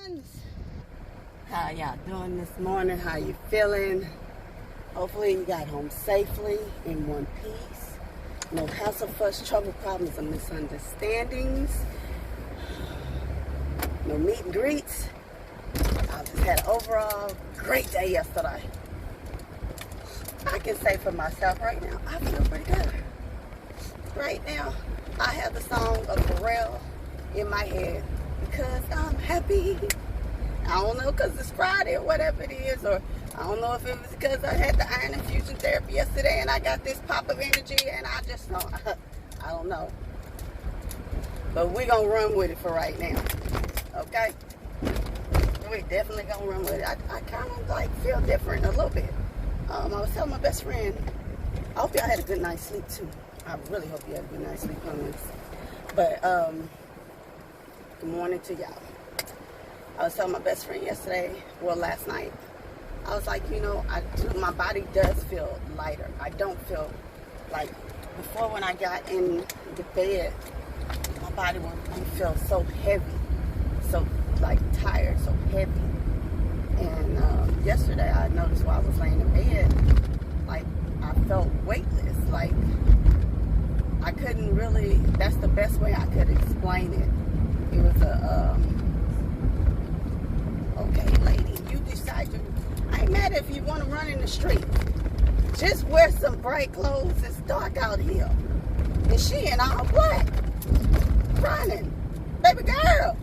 buns. How y'all doing this morning? How you feeling? Hopefully you got home safely in one piece. No hassle, fuss, trouble, problems, or misunderstandings. No meet and greets. I just had an overall great day yesterday. I can say for myself right now, I feel pretty good. Right now, I have the song of Pharrell in my head because I'm happy. I don't know because it's Friday or whatever it is, or I don't know if it was because I had the iron infusion therapy yesterday and I got this pop of energy and I just don't, I don't know. But we're going to run with it for right now, okay? We're definitely going to run with it. I kind of like feel different a little bit. I was telling my best friend, I hope y'all had a good night's sleep too. I really hope you had a good night's sleep on this. But, good morning to y'all. I was telling my best friend yesterday, well, last night, I was like, you know, my body does feel lighter. I don't feel like, before when I got in the bed, my body would feel so heavy, so like tired, so heavy. And yesterday I noticed while I was laying in bed, like I felt weightless, like I couldn't really, that's the best way I could explain it. It was okay, lady, you decide to, I ain't mad if you want to run in the street. Just wear some bright clothes. It's dark out here. And she in all black. Running. Baby girl,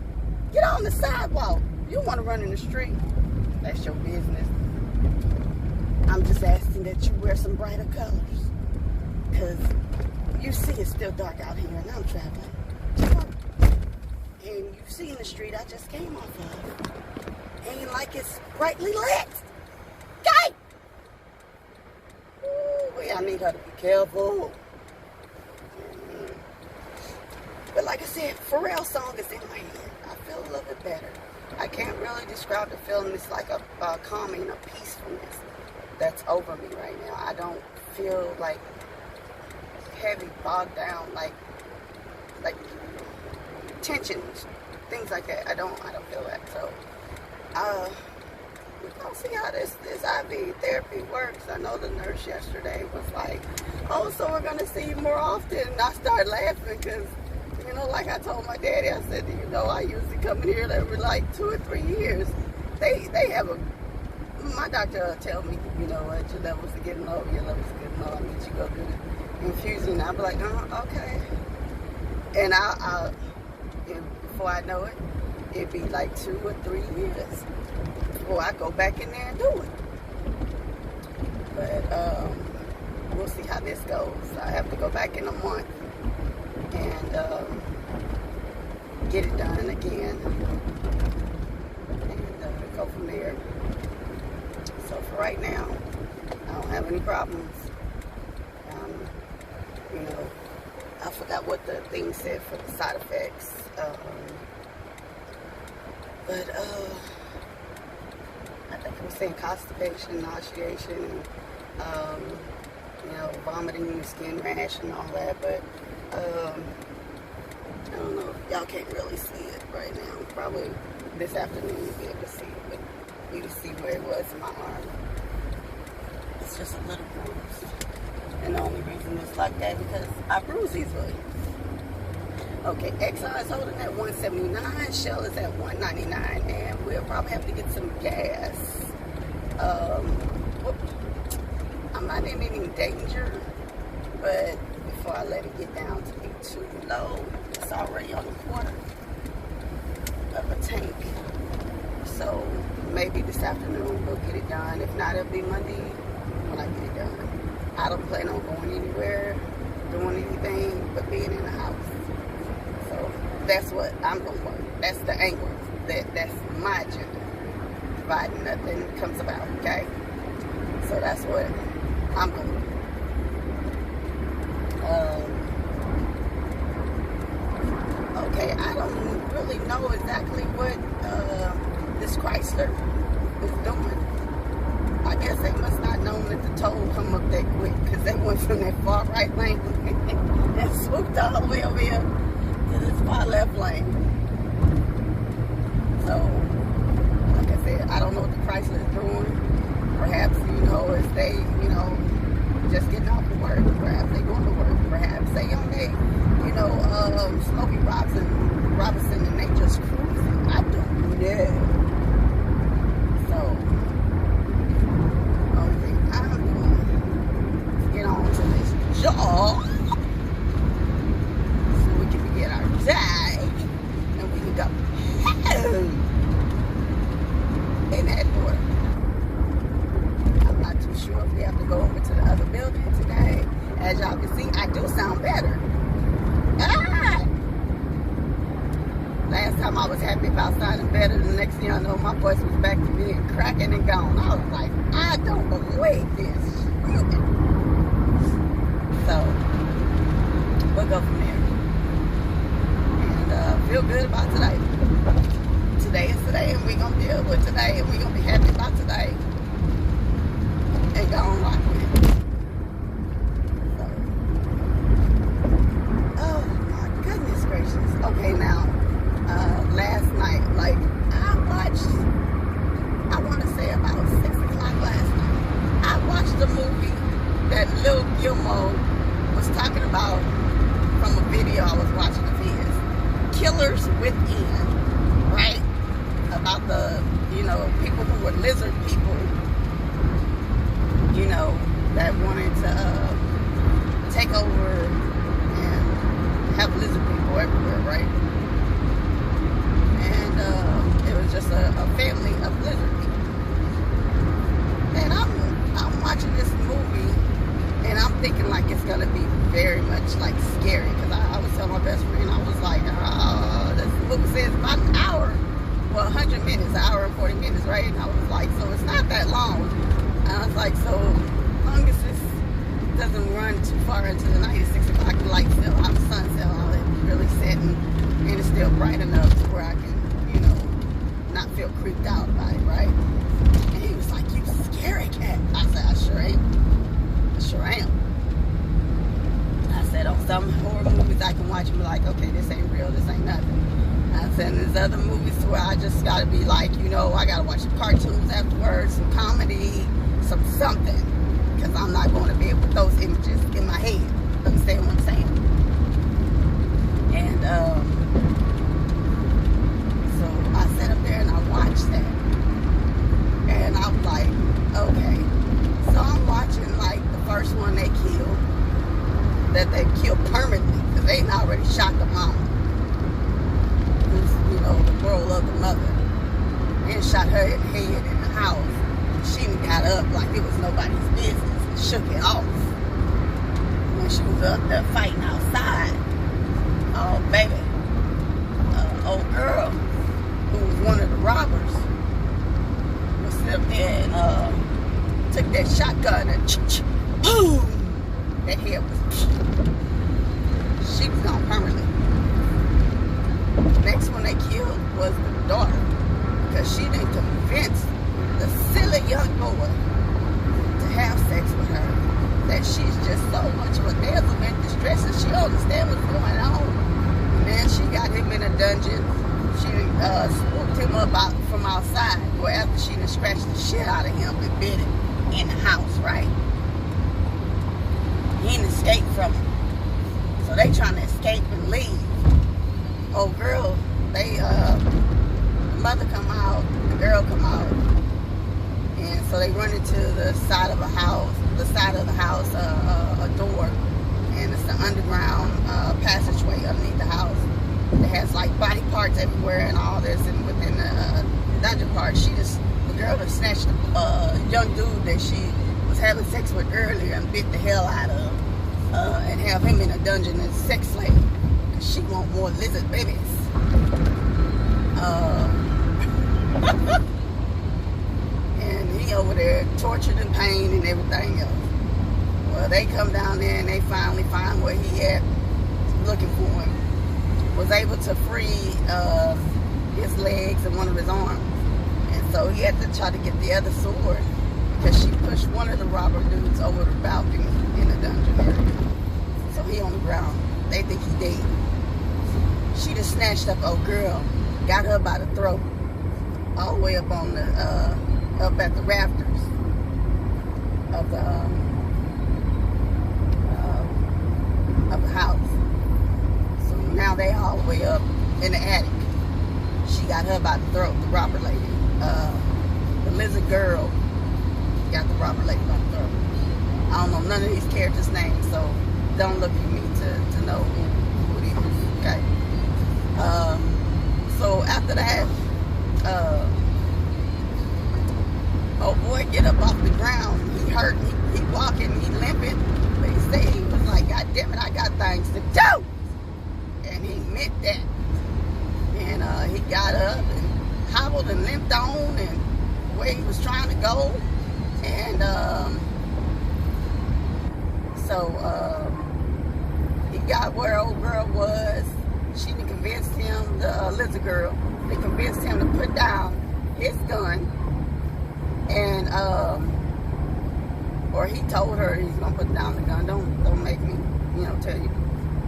get on the sidewalk. You want to run in the street. That's your business. I'm just asking that you wear some brighter colors. Because you see it's still dark out here and I'm traveling. And you see in the street I just came off of. Ain't like it's brightly lit. Okay? Ooh, I need her to be careful. But like I said, Pharrell's song is in my head. I feel a little bit better. I can't really describe the feeling. It's like a calming, a peacefulness that's over me right now. I don't feel like heavy, bogged down, like tensions, things like that. I don't feel that. So we're gonna see how this IV therapy works. I know the nurse yesterday was like, oh, so we're gonna see you more often. And I started laughing because, you know, like I told my daddy, I said, you know, I usually come in here every like 2 or 3 years. They have my doctor tell me, you know what, your levels are getting low, your levels are getting low. I need you to go do the infusion. I'll be like, okay. And before I know it, it'd be like 2 or 3 years before I go back in there and do it. But we'll see how this goes. I have to go back in a month and get it done again and go from there. So for right now, I don't have any problems. You know, I forgot what the thing said for the side effects. But I think it was saying constipation, nauseation, you know, vomiting, skin rash and all that. But I don't know. Y'all can't really see it right now. Probably this afternoon you'll be able to see it. But you can see where it was in my arm. It's just a little bruise. And the only reason it's like that is because I bruise easily. Okay, XR is holding at 179, Shell is at 199, and we'll probably have to get some gas. I'm not in any danger, but before I let it get down to be too low, it's already on the quarter of a tank. So maybe this afternoon we'll get it done. If not, it'll be Monday when I get it done. I don't plan on going anywhere, doing anything but being in the house. So that's what I'm going to work. That's the angle. That's my agenda. Providing nothing comes about, okay? So that's what I'm going to do. Okay, I don't really know exactly what this Chrysler is doing. I guess they must not know that the toll come up that quick because they went from that far right lane and swooped all the way over here to this far left lane. So go. In that order. I'm not too sure if we have to go over to the other building today. As y'all can see, I do sound better. Last time I was happy about sounding better, the next thing I know, my voice was back to being cracking and gone. I was like, I don't believe this. So, we'll go from there. And feel good about today. Today is today, and we're going to deal with today, and we're going to be happy about today. And go on rock with it. So, oh my goodness gracious. Okay, now. Last night, like I watched, I want to say about 6 o'clock last night, I watched a movie that Lmboh was talking about from a video I was watching of his, Killers Within, right? About the, people who were lizard people, that wanted to take over and have lizard people everywhere, right? It was just a family of lizard people. And I'm watching this movie, and I'm thinking like it's gonna be very much like scary. Because I was telling my best friend, I was like, this movie says about an hour, well, 100 minutes, an hour and 40 minutes, right? And I was like, so it's not that long. And I was like, so as long as this doesn't run too far into the night, at 6 o'clock, the lights still out, the sun still out, it's really setting, and it's still bright enough to where I can not feel creeped out by it, right? And he was like, you scary cat. I said, I sure ain't. I sure am. I said, on some horror movies I can watch and be like, okay, this ain't real, this ain't nothing. I said, there's other movies where I just gotta be like, I gotta watch some cartoons afterwards, some comedy, some something. Because I'm not going to be able to put those images in my head. Understand what I'm saying? And, I sat up there and I watched that, and I was like, okay, so I'm watching like the first one they killed, that they killed permanently, because they already shot the mama, who's, the girl of the mother, and shot her in the head in the house. She got up like it was nobody's business and shook it off when she was up there fighting outside. Oh baby, old girl, who was one of the robbers, was up there and took that shotgun and boom! That head was, she was gone permanently. Next one they killed was the daughter, because she didn't convince the silly young boy to have sex with her, that she's just so much of a damsel in distress and she don't understand what's going on. And then she got him in a dungeon. She swooped him up out from outside, or after she done scratched the shit out of him and bit him in the house, right? He didn't escape from him. So they trying to escape and leave. Oh girl, the mother come out, the girl come out. And so they run into the side of the house, a door. And it's the underground passageway underneath the house. It has like body parts everywhere and all this, and within the dungeon part, the girl that snatched a young dude that she was having sex with earlier and bit the hell out of, and have him in a dungeon as sex slave. She want more lizard babies. And he over there tortured in pain and everything else. Well, they come down there and they finally find where he at, looking for him. Was able to free his legs and one of his arms. And so he had to try to get the other sword, because she pushed one of the robber dudes over the balcony in the dungeon area. So he on the ground. They think he dead. She just snatched up old girl, got her by the throat, all the way up on the up at the rafters of the house. So now they all the way up in the attic. She got her by the throat, the robber lady. The lizard girl got the robber lady by the throat. I don't know none of these characters' names, so don't look at me to know who it is. Okay. So after that, old boy get up off the ground. He hurt. He walking. He limping. But he said he was like, God damn it, I got things to do. And he meant that. And he got up and hobbled and limped on and where he was trying to go. And he got where old girl was. She convinced him, the lizard girl, they convinced him to put down his gun. And or he told her he's gonna put down the gun. Don't make me, tell you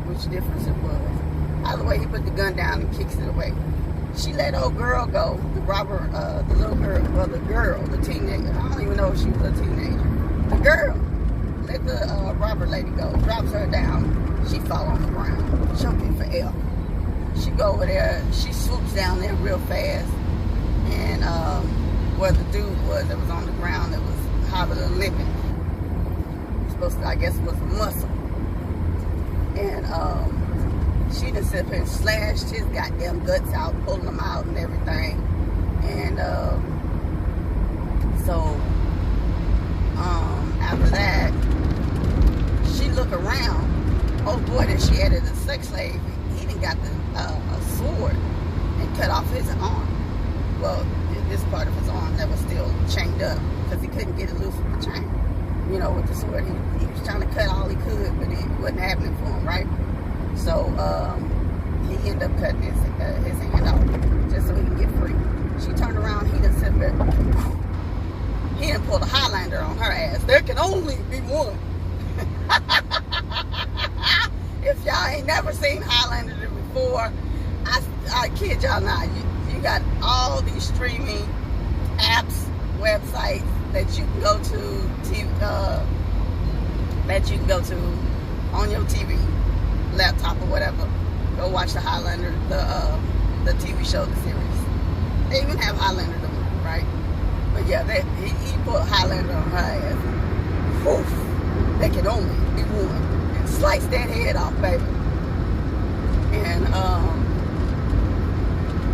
which difference it was. Either way, he put the gun down and kicks it away. She let old girl go. The robber, the little girl, well, the girl, the teenager. I don't even know if she was a teenager. The girl let the robber lady go. Drops her down. She fall on the ground, choking for air. She go over there. She swoops down there real fast, and where the dude was that was on the ground that was hobbling and limping. Supposed to, I guess, was a muscle. And she done sit up and slashed his goddamn guts out, pulling them out and everything. And after that, she looked around. Oh boy, that she added a sex slave. He done got a sword and cut off his arm. Well, this part of his arm that was still chained up because he couldn't get it loose with the chain. With the sword, he was trying to cut all he could, but it wasn't happening for him, right? So he ended up cutting his hand off just so he can get free. She turned around, he done sit there. He done pulled a Highlander on her ass. There can only be one. If y'all ain't never seen Highlander before, I kid y'all not. You got all these streaming apps, websites that you can go to, on your TV, laptop or whatever. Go watch the Highlander, the TV show, the series. They even have Highlander the movie, right? But yeah, he put Highlander on her ass. Oof, they can only be one. And slice that head off, baby. And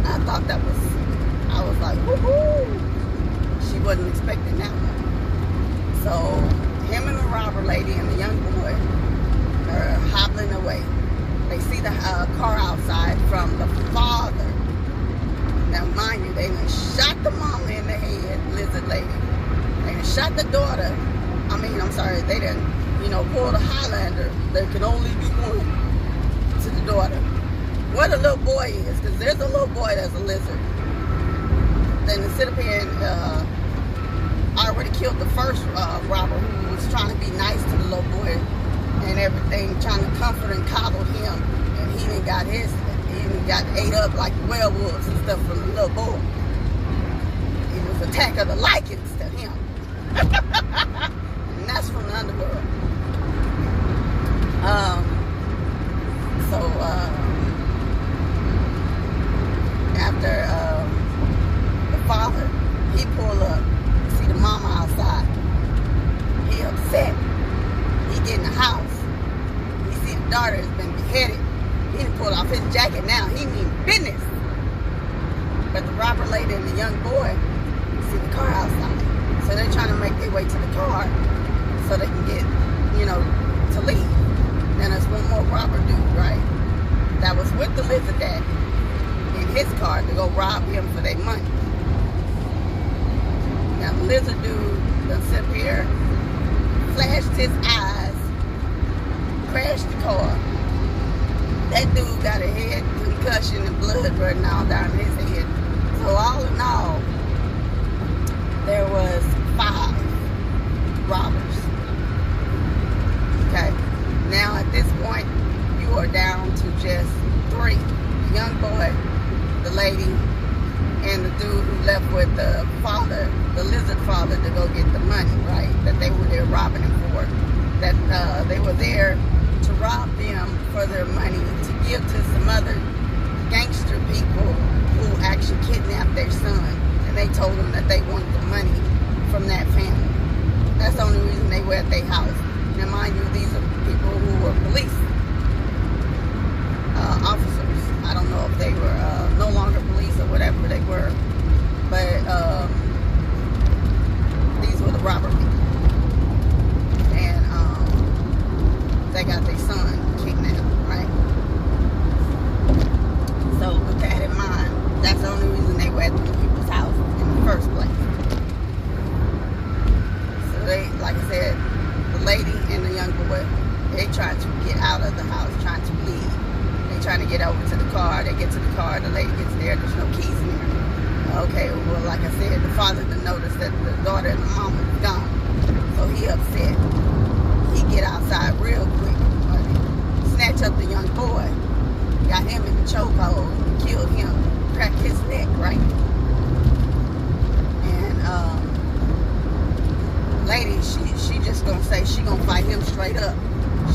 I thought I was like, woohoo! She wasn't expecting that one. So him and the robber lady and the young boy are hobbling away. They see the car outside from the father. Now, mind you, they done shot the mama in the head, lizard lady. They done shot the daughter. They done, pulled a Highlander. There can only be one to the daughter. Where the little boy is, because there's a little boy that's a lizard. Then they sit up here and already killed the first robber who was trying to be nice to the little boy and everything, trying to comfort and coddle him, and he done got ate up like werewolves and stuff from the little boy. It was Attack of the Lycans to him. And that's from the underworld. After the father, he pulled up, see the mama outside. He upset. He get in the house. He see the daughter has been beheaded. He done pulled off his jacket now. He mean business. But the robber lady and the young boy see the car outside. So they're trying to make their way to the car so they can get, to leave. Then there's one more robber dude, right? That was with the lizard daddy in his car to go rob him for their money. Now the lizard dude done sit here, flashed his eyes, crashed the car. That dude got a head concussion and blood running all down his head. So all in all, there was 5 robbers. Okay. Now at this point, you are down to just 3. The young boy, the lady, and the dude who left with the father, the lizard father, to go get the money, right? That they were there robbing him for. That they were there to rob them for their money to give to some other gangster people who actually kidnapped their son. And they told them that they wanted the money from that family. That's the only reason they were at their house. Now, mind you, these are people who were police officers. I don't know if they were no longer police or whatever. like I said, the father didn't notice that the daughter and the mama was gone. So he upset. He get outside real quick. Snatch up the young boy. Got him in the chokehold. Killed him. Cracked his neck, right? And lady, she just gonna say she gonna fight him straight up.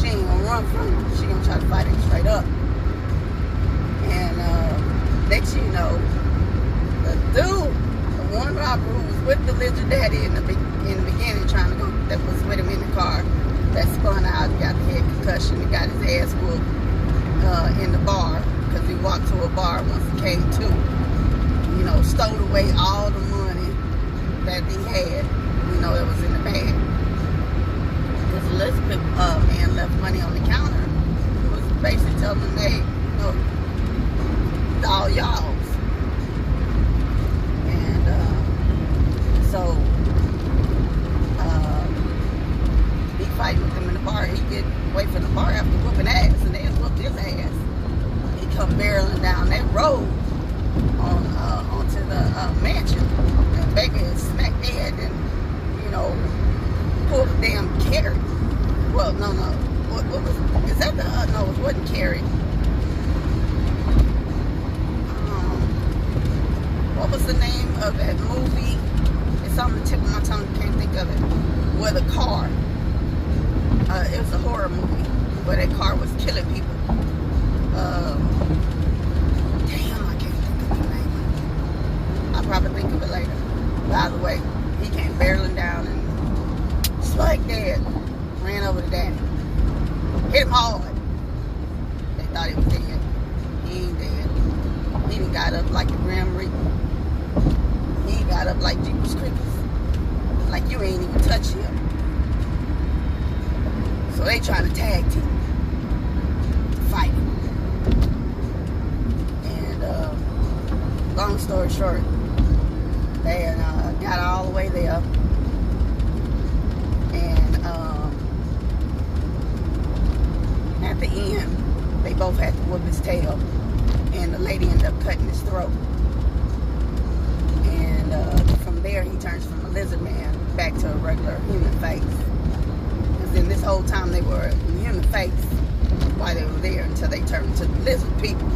She ain't gonna run from him. She gonna try to fight him straight up. And next you know, the dude, the one robber who was with the lizard daddy in the beginning, trying to go, that was with him in the car, that spun out, got the head concussion, and got his ass whooped in the bar, because he walked to a bar once he came to. You know, stole away all the money that he had, you know, that was in the bag. This Elizabeth man left money on the counter. He was basically telling them, hey, you know, it's all y'all's. And so he fighting with them in the bar. He get away from the bar after whooping ass, and they whooped his ass. He come barreling down that road onto the mansion, and baby is smack dead, and you know, pulled a damn carrot. Well, no. What was, is that the, no, it wasn't carrot. What was the name of that movie? It's on the tip of my tongue, can't think of it. Where the car, it was a horror movie, where that car was killing people. Damn, I can't think of the name. I'll probably think of it later. By the way, he came barreling down and like dead, ran over the daddy, hit him hard. They thought he was dead. He ain't dead. He done got up like the Grim Reaper. He got up like Jeepers Creepers, like you ain't even touch him. So they trying to tag team, fight him. And long story short, they got all the way there. At the end, they both had to whoop his tail, and the lady ended up cutting his throat. And from there, he turns from a lizard man back to a regular human face. Because then this whole time they were in human face while they were there, until they turned to the lizard people.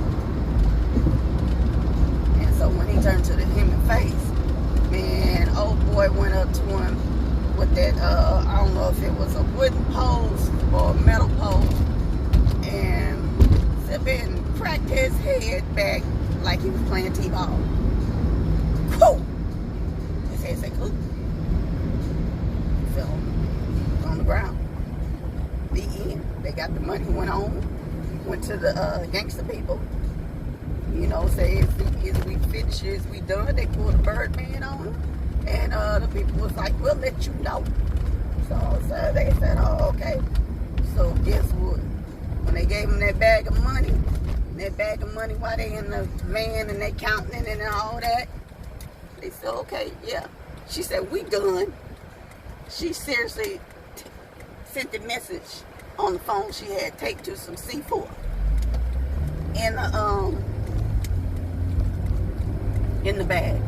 And so when he turned to the human face, man, old boy went up to him with that, I don't know if it was a wooden post or a metal post, and and cracked his head back like he was playing t-ball. Cool. His head said, cool. He fell on the ground. The end. They got the money, went home, went to the gangster people. You know, say, is we finished, is we done? They pulled the Birdman on him. And the people was like, we'll let you know. So they said, oh, okay. So guess what? When they gave him that bag of money while they in the van and they counting it and all that, they said, okay, yeah. She said, we done. She seriously sent the message on the phone she had taped to some C4. In the bag.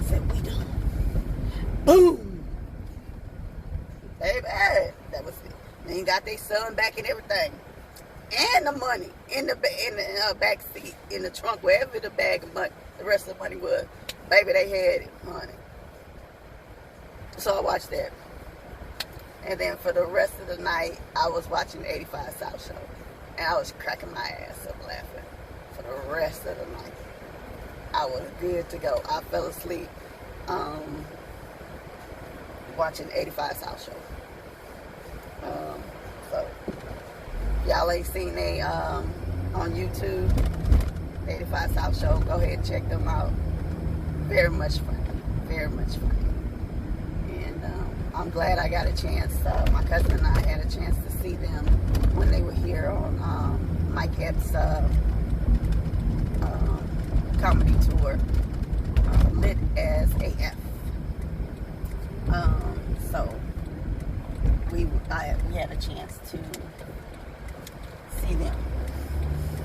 Said, we done. Boom! Baby, that was it. They got their son back and everything. And the money in the back seat, in the trunk, wherever the bag of money, the rest of the money was. Baby, they had it, honey. So I watched that. And then for the rest of the night, I was watching the 85 South Show. And I was cracking my ass up laughing for the rest of the night. I was good to go. I fell asleep watching 85 South Show. So y'all ain't seen they on YouTube, 85 South Show, go ahead and check them out. Very much funny. Very much funny. And I'm glad I got a chance. My cousin and I had a chance to see them when they were here on Mike Epps' comedy tour, Lit as AF. So we had a chance to see them.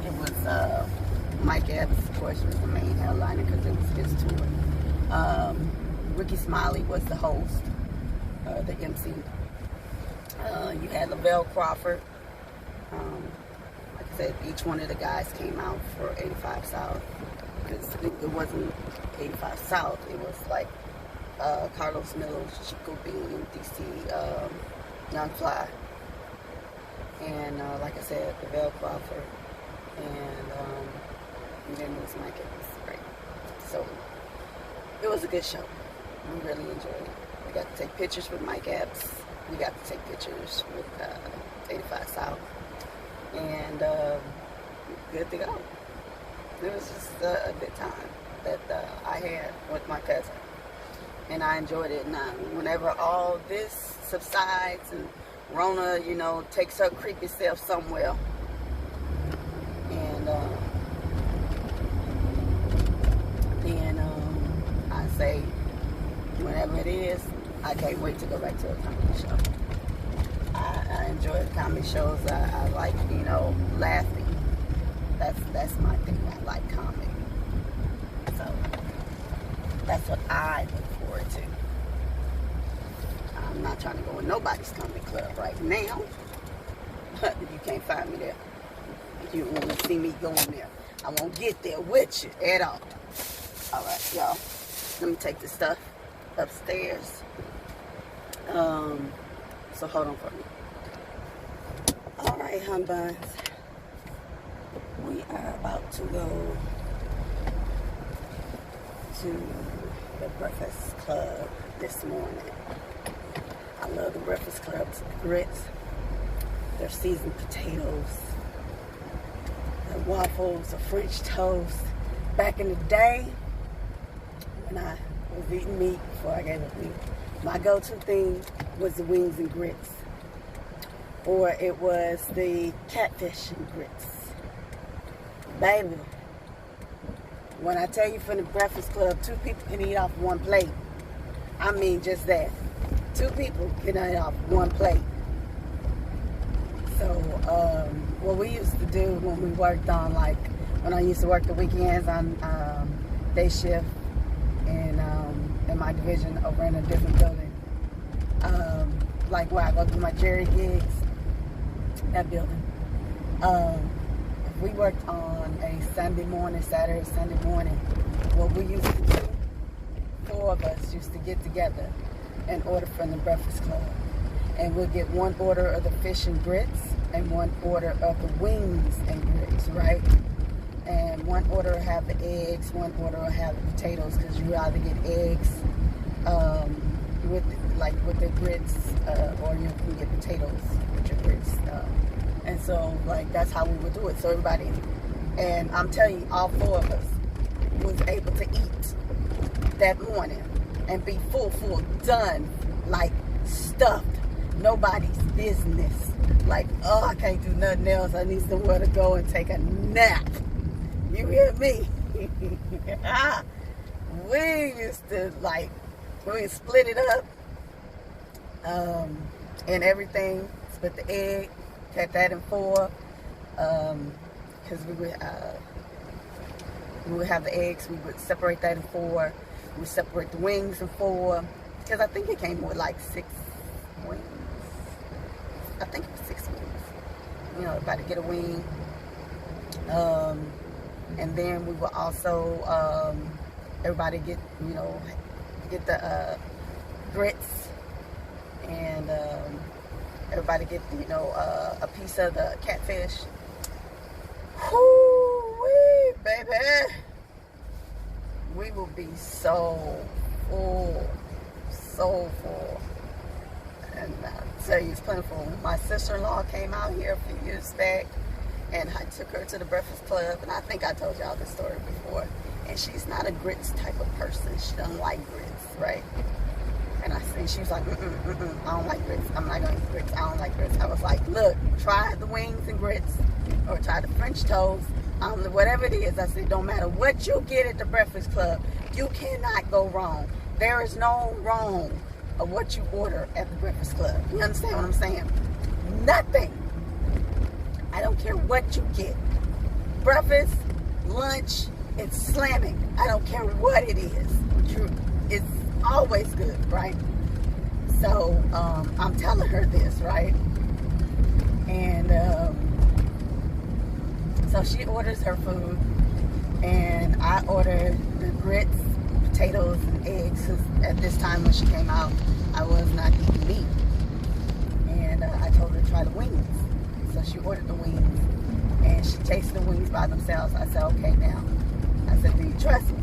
It was Mike Epps, of course, was the main headliner because it was his tour. Ricky Smiley was the host, the MC. You had Lavelle Crawford. Like I said, each one of the guys came out for 85 South, because it wasn't 85 South. It was like Carlos Miller, Chico Bean, DC, Young Fly, and like I said, Lavelle Crawford, and then it was Mike Evans, right? So it was a good show. We really enjoyed it. We got to take pictures with Mike Epps. We got to take pictures with 85 South, and good to go. It was just a good time that I had with my cousin, and I enjoyed it. And whenever all this subsides and Rona, you know, takes her creepy self somewhere, and then I say, whenever it is, I can't wait to go back to a comedy show. I enjoy comedy shows. I like, you know, laughing. That's my thing. I like comedy. So that's what I look forward to. I'm not trying to go in nobody's comedy club right now. You can't find me there. You won't see me going there. I won't get there with you at all. All right, y'all. Let me take this stuff upstairs. So hold on for me. All right, hum buns. We are about to go to the Breakfast Klub this morning. I love the Breakfast Klub's grits, their seasoned potatoes, their waffles, the French toast. Back in the day, when I was eating meat before I gave up meat, my go-to thing was the wings and grits, or it was the catfish and grits. Baby, when I tell you from the Breakfast Klub, 2 people can eat off 1 plate. I mean just that. 2 people can eat off 1 plate. So, what we used to do when we worked on, like, when I used to work the weekends on day shift in my division over in a different building, like where I go do my Jerry gigs, that building. If we worked on a Sunday morning, Saturday, Sunday morning, what we used to do, 4 of us used to get together and order from the Breakfast Klub. And we'll get 1 order of the fish and grits and 1 order of the wings and grits, right? And 1 order will have the eggs, 1 order will have the potatoes, because you either get eggs with the grits, or you can get potatoes with your grits. And so, like, that's how we would do it. So everybody, and I'm telling you, all 4 of us was able to eat that morning and be full, done, like, stuffed. Nobody's business. Like, oh, I can't do nothing else. I need somewhere to go and take a nap. You hear me? We used to, like, we split it up and everything. Split the egg, cut that in 4. Because we would have the eggs. We would separate that in 4. We would separate the wings in 4. Because I think it came with like 6 wings. I think it was 6 wings. You know, about to get a wing. And then we will also, everybody get, you know, get the grits. And everybody get, you know, a piece of the catfish. Whoo-wee, baby. We will be so full. So full. And I'll tell you, it's plentiful. My sister-in-law came out here a few years back, and I took her to the Breakfast Klub, and I think I told y'all this story before. And she's not a grits type of person. She doesn't like grits, right? And she was like, I don't like grits. I'm not going to eat grits. I don't like grits. I was like, look, try the wings and grits, or try the French toast. Whatever it is, I said, don't matter what you get at the Breakfast Klub, you cannot go wrong. There is no wrong of what you order at the Breakfast Klub. You understand what I'm saying? Nothing. I don't care what you get. Breakfast, lunch, it's slamming. I don't care what it is. It's always good, right? So I'm telling her this, right? And so she orders her food, and I order the grits, potatoes, and eggs. 'Cause at this time when she came out, I was not eating meat. And I told her to try the wings. So she ordered the wings, and she tasted the wings by themselves. I said, okay, now. I said, do you trust me?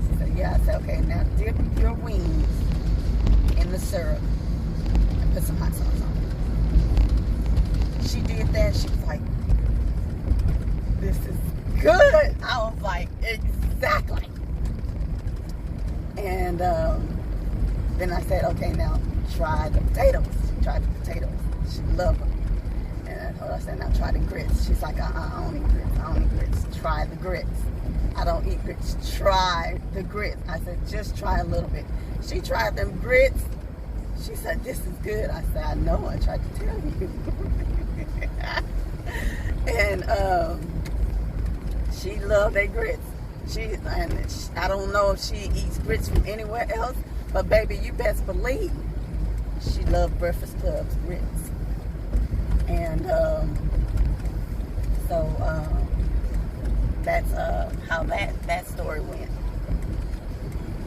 She said, yeah. I said, okay, now dip your wings in the syrup and put some hot sauce on it. She did that. She was like, this is good. I was like, exactly. And then I said, okay, now try the potatoes. She tried the potatoes. She loved them. And I told her, I said, now try the grits. She's like, I don't eat grits. I don't eat grits. Try the grits. I don't eat grits. Try the grits. I said, just try a little bit. She tried them grits. She said, this is good. I said, I know. I tried to tell you. And she loved their grits. I don't know if she eats grits from anywhere else, but baby, you best believe she loved Breakfast Klub's grits. And that's how that story went.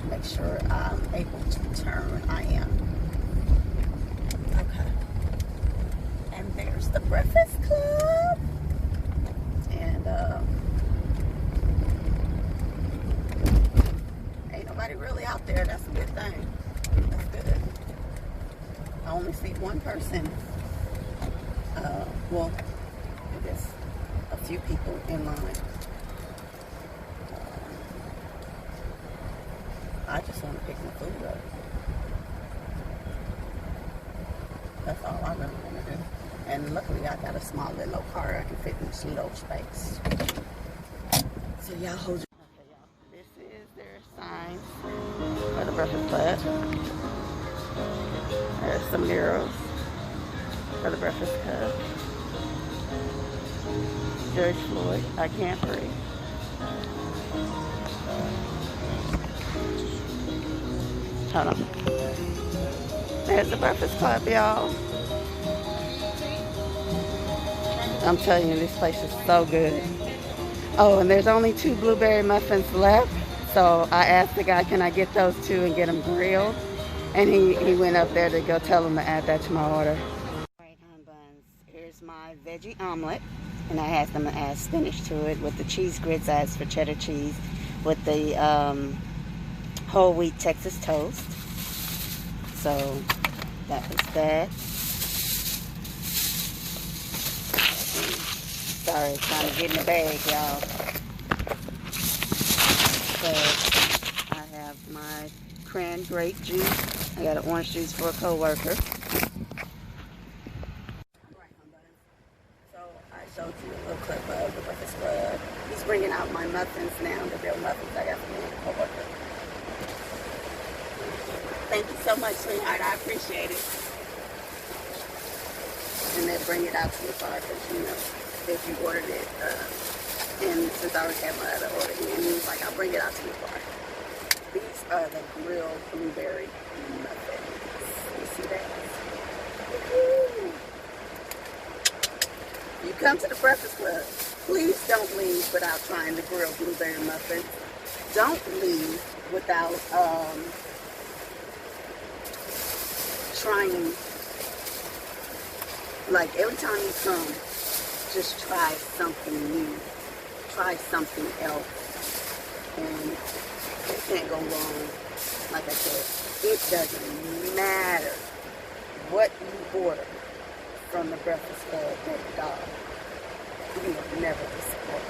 Make sure I'm able to turn. I am. Okay. And there's the Breakfast Klub. And ain't nobody really out there. That's a good thing. That's good. I only see one person. Well, I guess a few people in line. I just want to pick my food up. That's all I really want to do. And luckily I got a small little car. I can fit in this little space. So y'all hold your... Okay, y'all. This is their sign for the Breakfast Klub. There's some murals for the Breakfast Klub. George Floyd, I can't breathe. Hold on. There's the Breakfast Klub, y'all. I'm telling you, this place is so good. Oh, and there's only 2 blueberry muffins left. So I asked the guy, can I get those 2 and get them grilled? And he went up there to go tell him to add that to my order. Right on buns. Here's my veggie omelet. And I asked them to add spinach to it. With the cheese grits, I asked for cheddar cheese. With the whole wheat Texas toast. So that was that. Sorry, trying to get in the bag, y'all. So I have my cran grape juice. I got an orange juice for a coworker. So I showed you a little clip of the Breakfast Klub. He's bringing out my muffins now, the real muffins I got from a coworker. Thank you so much, sweetheart. I appreciate it. And they bring it out to your car because, you know, if you ordered it, and since I already had my other order in, he was like, I'll bring it out to your car. These are the grilled blueberry muffins. You see that? Woo-hoo. You come to the Breakfast Klub, please don't leave without trying the grilled blueberry muffins. Don't leave without trying, like every time you come, just try something new, try something else, and you can't go wrong. Like I said, it doesn't matter what you order from the Breakfast Klub at the dog. You will never disappoint.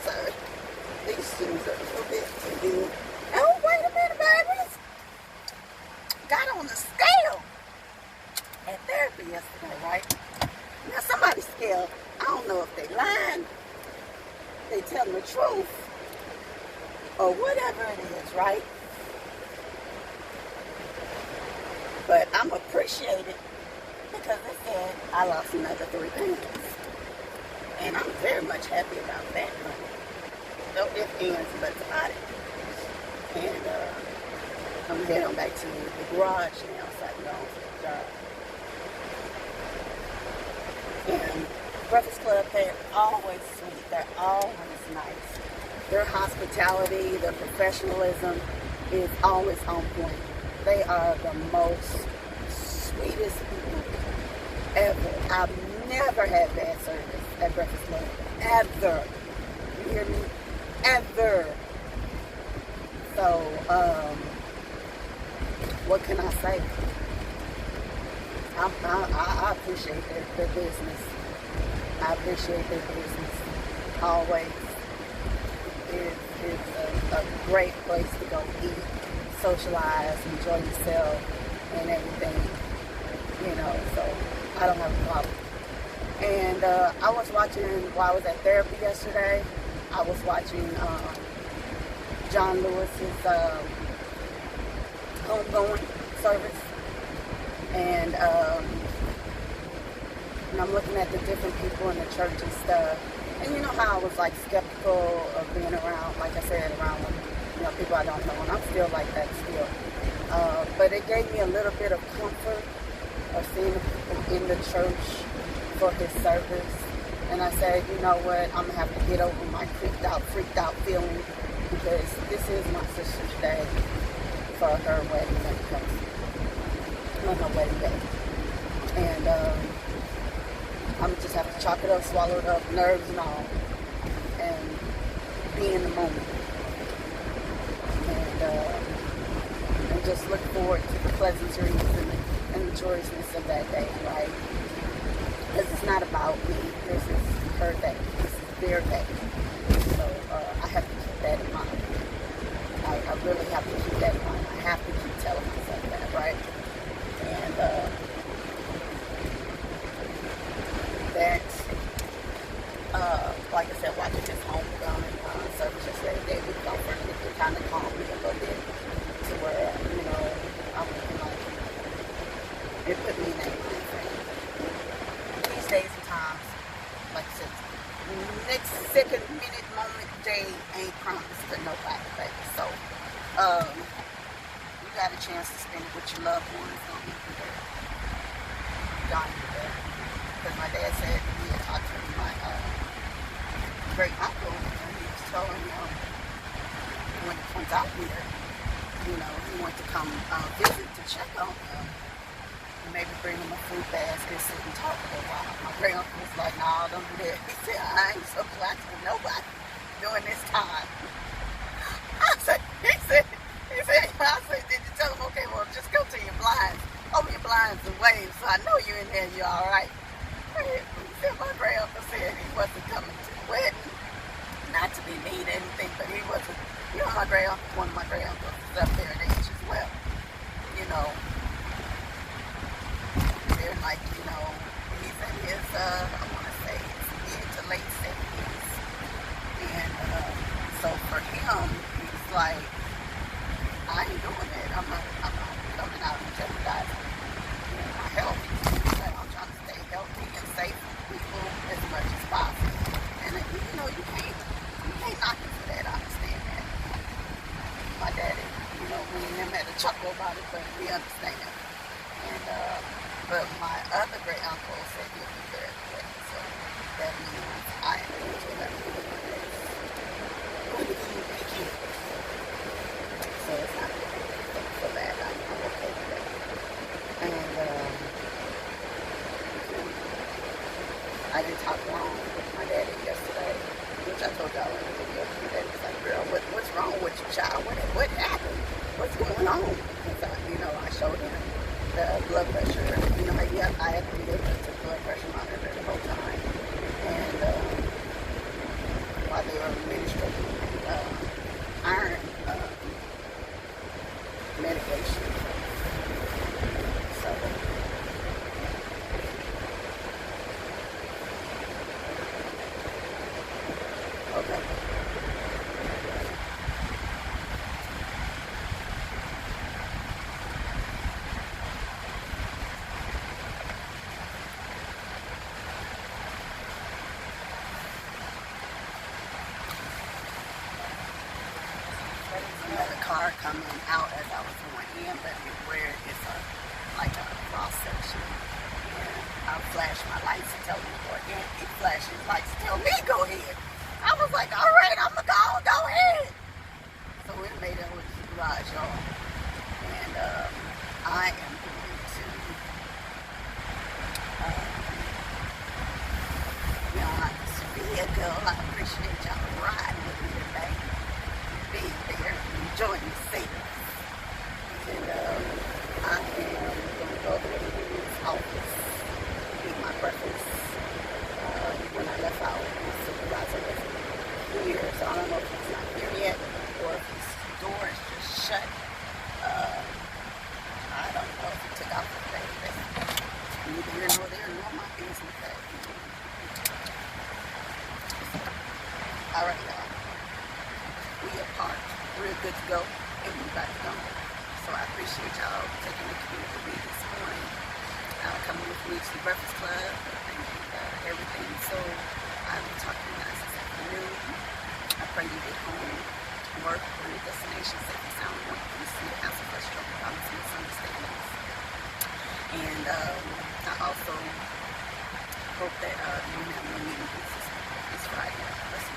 So these shoes are a little bit too big. Oh, wait a minute, babies. Got on the scale at therapy yesterday, right? Now somebody's scale, I don't know if they lying, they telling the truth, or whatever it is, right? But I'm appreciated because they said I lost another 3 pounds. And I'm very much happy about that, honey. No ifs, ands, buts about it. And I'm going to head on back to the garage now so I can go on to the job. And Breakfast Klub, they're always sweet. They're always nice. Their hospitality, their professionalism is always on point. They are the most sweetest people ever. I've never had bad service at Breakfast Klub. Ever. You hear me? Ever. So, what can I say? I appreciate their business. I appreciate their business. Always. It's a great place to go eat, socialize, enjoy yourself, and everything. You know, so I don't have a problem. And I was watching, while I was at therapy yesterday, I was watching John Lewis's homegoing service. And I'm looking at the different people in the church and stuff. And you know how I was like skeptical of being around, like I said, around people I don't know. And I'm still like that still. But it gave me a little bit of comfort of seeing the people in the church for his service. And I said, you know what, I'm going to have to get over my freaked out feeling, because this is my sister's day for her wedding that comes on her wedding day. And I'm just have to chalk it up, swallow it up, nerves and all, and be in the moment. And just look forward to the pleasantries and the joyousness of that day, right? Because it's not about me. This is her day. This is their day. So I have to keep that in mind. I really have to keep that in mind. I have to keep telling myself that, right? And that, like I said, watching this homecoming service yesterday, gave me comfort. It kind of calmed me a little bit to where, I'm looking like, it put me in that mind frame. These days and times, like I said, next second, minute, moment, day ain't promised to nobody, baby. So, you got a chance to spend it with your loved ones, don't be prepared. Don't be prepared. Because my dad said he had talked to my great uncle, and he was telling him when he comes out here, he wants to come visit to check on him. Maybe bring him a fruit basket, sit and talk for a while. My great uncle was like, nah, don't do that. He said, I ain't so close with nobody during this time. I said, did you tell him, okay, well, just go to your blinds. Open your blinds and wave so I know you're in there, you're all right. He said, my great uncle said he wasn't coming to the wedding. Not to be mean or anything, but he wasn't, my great uncle, one of my great uncles is up there in age as well. They're like, he's in his, I want to say, mid to late 70s. And so for him, he's like, I ain't doing it. I'm not coming out and jeopardizing my health. Like, I'm trying to stay healthy and safe for people as much as possible. And you can't knock him for that. I understand that. My daddy, me and him had a chuckle about it, but we understand. And but my other great uncle said he'll be there anyway. So that means I am going to have to do it. So it's not so bad. I'm okay with that. And I didn't talk long with my daddy yesterday, which I told y'all in the video. My daddy was like, girl, what's wrong with you, child? What happened? What's going on? And I showed him the blood pressure. I had to be able to blood pressure monitor the whole time. And while they were administering iron medication. So okay. another car coming out as I was going in, but where it's like a cross section. And I flashed my lights to tell them to go ahead. He flashed his lights to tell me to go ahead. I was like, all right, I'm going to go ahead. So we made it over to the garage, y'all. And I am going to be on this vehicle. I appreciate y'all riding with me today. Being there, enjoying the scenery. And I am going to go over to his office, eat my breakfast. When I left out, the supervisor was here, so I don't know if he's not here yet or if his door is just shut. I don't know if he took out the day. Neither here nor there, nor my business. All right, y'all. We are parked. We're good to go, and we're back to go. So I appreciate y'all taking the commute with me this morning. Coming with me to the Breakfast Klub and everything. So I will talk to you guys this afternoon. I pray you get home, work, or your destination safe and sound. And see the answer for stroke problems and misunderstandings. And I also hope that you have no meeting this Friday. Let's